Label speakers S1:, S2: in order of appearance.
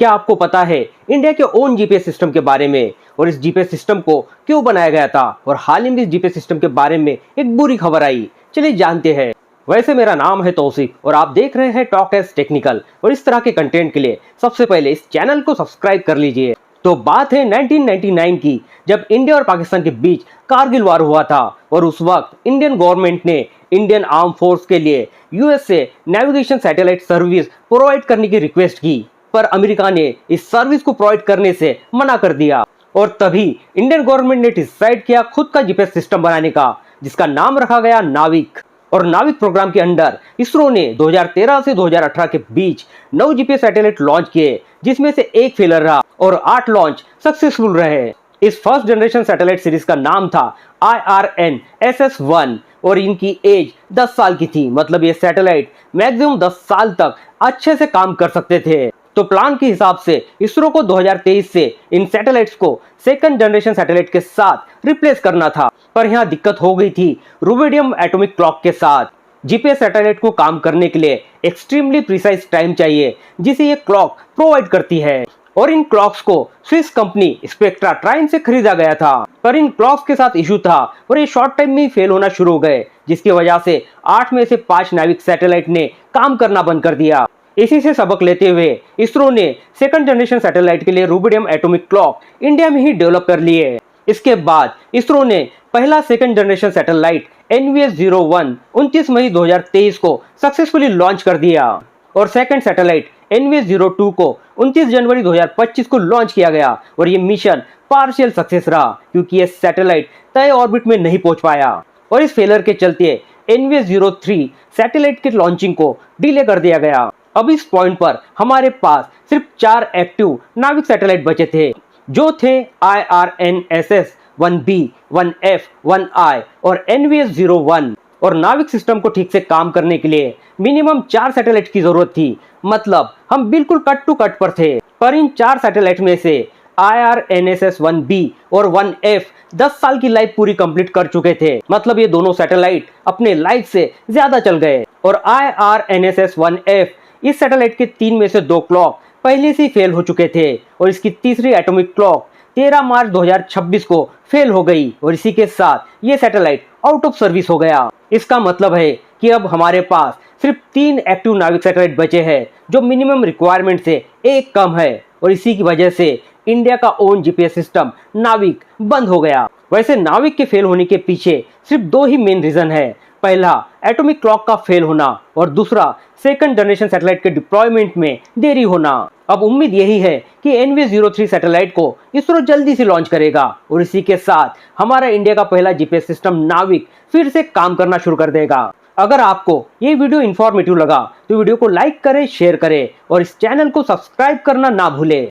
S1: क्या आपको पता है इंडिया के ओन जीपीएस सिस्टम के बारे में, और इस जीपीएस सिस्टम को क्यों बनाया गया था, और हाल ही में इस जीपीएस सिस्टम के बारे में एक बुरी खबर आई। चलिए जानते हैं। वैसे मेरा नाम है तौसीफ और आप देख रहे हैं टॉक एज टेक्निकल, और इस तरह के कंटेंट के लिए सबसे पहले इस चैनल को सब्सक्राइब कर लीजिए। तो बात है 1999 की, जब इंडिया और पाकिस्तान के बीच कारगिल वार हुआ था, और उस वक्त इंडियन गवर्नमेंट ने इंडियन आर्म फोर्स के लिए यूएस से नेविगेशन सैटेलाइट सर्विस प्रोवाइड करने की रिक्वेस्ट की, पर अमेरिका ने इस सर्विस को प्रोवाइड करने से मना कर दिया। और तभी इंडियन गवर्नमेंट ने डिसाइड किया खुद का जीपीएस सिस्टम बनाने का, जिसका नाम रखा गया नाविक। और नाविक प्रोग्राम के अंडर इसरो ने 2013 से 2018 के बीच 9 जीपीएस सैटेलाइट लॉन्च किए, जिसमें से एक फेलर रहा और 8 लॉन्च सक्सेसफुल रहे। इस फर्स्ट जनरेशन सैटेलाइट सीरीज का नाम था IRNSS-1 और इनकी एज 10 साल की थी। मतलब ये सैटेलाइट मैक्सिमम 10 साल तक अच्छे से काम कर सकते थे। तो प्लान के हिसाब से इसरो को 2023 से इन सैटेलाइट्स को सेकंड जनरेशन सैटेलाइट के साथ रिप्लेस करना था, पर यहाँ दिक्कत हो गई थी रुबिडियम एटॉमिक क्लॉक के साथ। जीपीएस सैटेलाइट को काम करने के लिए एक्सट्रीमली प्रिसाइज टाइम चाहिए, जिसे ये क्लॉक प्रोवाइड करती है। और इन क्लॉक्स को स्विस कंपनी स्पेक्ट्रा ट्राइन से खरीदा गया था, पर इन क्लॉक्स के साथ इशू था और ये शॉर्ट टाइम में ही फेल होना शुरू हो गए, जिसकी वजह से 8 में से 5 नाविक सैटेलाइट ने काम करना बंद कर दिया। इसी से सबक लेते हुए इसरो ने सेकंड जनरेशन सैटेलाइट के लिए रुबिडियम एटॉमिक क्लॉक इंडिया में ही डेवलप कर लिए। इसके बाद इसरो ने पहला सेकंड जनरेशन सैटेलाइट NVS-01 29 मई 2023 को सक्सेसफुली लॉन्च कर दिया, और सेकंड सैटेलाइट NVS-02 को 29 जनवरी 2025 को लॉन्च किया गया। और ये मिशन पार्शियल सक्सेस रहा, क्योंकि ये सैटेलाइट तय ऑर्बिट में नहीं पहुंच पाया, और इस फेलर के चलते NVS-03 सैटेलाइट के लॉन्चिंग को डिले कर दिया गया। अब इस पॉइंट पर हमारे पास सिर्फ 4 एक्टिव नाविक सैटेलाइट बचे थे, जो थे IRNSS-1B, 1F, 1I और NVS-01। और नाविक सिस्टम को ठीक से काम करने के लिए मिनिमम 4 सैटेलाइट की जरूरत थी। मतलब हम बिल्कुल कट टू कट पर थे। पर इन 4 सैटेलाइट में से IRNSS-1B और 1F 10 साल की लाइफ पूरी कंप्लीट कर चुके थे। मतलब ये दोनों सैटेलाइट अपने लाइफ से ज्यादा चल गए। और IRNSS-1F इस सैटेलाइट के 3 में से 2 क्लॉक पहले से फेल हो चुके थे, और इसकी तीसरी एटॉमिक क्लॉक 13 मार्च 2026 को फेल हो गई, और इसी के साथ ये सैटेलाइट आउट ऑफ सर्विस हो गया। इसका मतलब है कि अब हमारे पास सिर्फ 3 एक्टिव नाविक सैटेलाइट बचे हैं, जो मिनिमम रिक्वायरमेंट से एक कम है, और इसी की वजह से इंडिया का ओन जीपीएस सिस्टम नाविक बंद हो गया। वैसे नाविक के फेल होने के पीछे सिर्फ 2 ही मेन रीजन है। पहला एटॉमिक क्लॉक का फेल होना, और दूसरा सेकंड जनरेशन सैटेलाइट के डिप्लॉयमेंट में देरी होना। अब उम्मीद यही है कि NVS-03 सैटेलाइट को इसरो जल्दी से लॉन्च करेगा, और इसी के साथ हमारा इंडिया का पहला जीपीएस सिस्टम नाविक फिर से काम करना शुरू कर देगा। अगर आपको ये वीडियो इन्फॉर्मेटिव लगा तो वीडियो को लाइक करें, शेयर करें, और इस चैनल को सब्सक्राइब करना ना भूलें।